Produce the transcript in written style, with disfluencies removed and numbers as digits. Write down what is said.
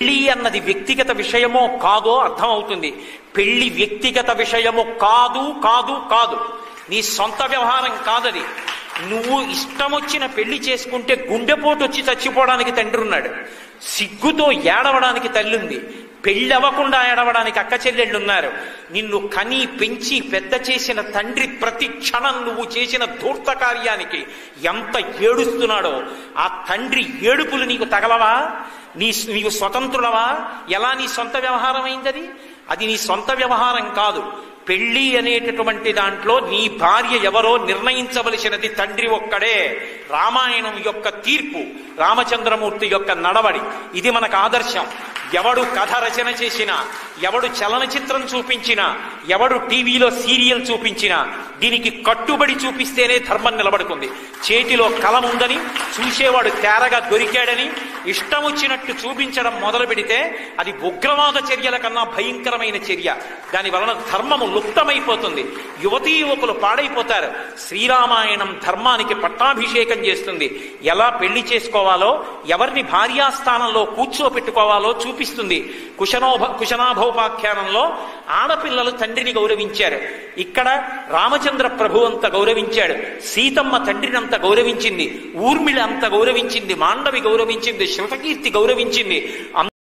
పెళ్లి అన్నది వ్యక్తిగత విషయమో కాదో అర్థమవుతుంది. పెళ్లి వ్యక్తిగత విషయము కాదు కాదు కాదు, నీ సొంత వ్యవహారం కాదది. నువ్వు ఇష్టం వచ్చిన పెళ్లి చేసుకుంటే గుండెపోటు వచ్చి చచ్చిపోవడానికి తండ్రి ఉన్నాడు, సిగ్గుతో ఏడవడానికి తల్లి ఉంది, పెళ్లి అవ్వకుండా ఏడవడానికి అక్క చెల్లెళ్ళు ఉన్నారు. నిన్ను కని పెంచి పెద్ద చేసిన తండ్రి ప్రతి క్షణం నువ్వు చేసిన ధూర్త కార్యానికి ఎంత ఏడుస్తున్నాడో ఆ తండ్రి ఏడుపులు నీకు తగలవా? నీవు స్వతంత్రులవా? ఎలా నీ సొంత వ్యవహారం అయింది? అది నీ సొంత వ్యవహారం కాదు. పెళ్లి అనేటటువంటి దాంట్లో నీ భార్య ఎవరో నిర్ణయించవలసినది తండ్రి ఒక్కడే. రామాయణం యొక్క తీర్పు, రామచంద్రమూర్తి యొక్క నడవడి, ఇది మనకు ఆదర్శం. ఎవడు కథ రచన చేసినా, ఎవడు చలనచిత్రం చూపించినా, ఎవడు టీవీలో సీరియల్ చూపించినా దీనికి కట్టుబడి చూపిస్తేనే ధర్మం నిలబడుతుంది. చేతిలో కలం ఉందని, చూసేవాడు తేరగా దొరికాడని ఇష్టం వచ్చినట్టు చూపించడం మొదలు పెడితే అది ఉగ్రవాద చర్యల కన్నా భయంకరమైన చర్య. దాని వలన ధర్మము లుప్తమైపోతుంది, యువతీ యువకులు పాడైపోతారు. శ్రీరామాయణం ధర్మానికి పట్టాభిషేకం చేస్తుంది. ఎలా పెళ్లి చేసుకోవాలో, ఎవరిని భార్యాస్థానంలో కూర్చోపెట్టుకోవాలో చూపిస్తుంది. కుశనాభోపాఖ్యానంలో ఆడపిల్లలు తండ్రిని గౌరవించారు. ఇక్కడ రామచంద్ర ప్రభు అంత గౌరవించాడు, సీతమ్మ తండ్రిని అంత గౌరవించింది, ఊర్మిళ అంత గౌరవించింది, మాండవి గౌరవించింది, శృతకీర్తి గౌరవించింది.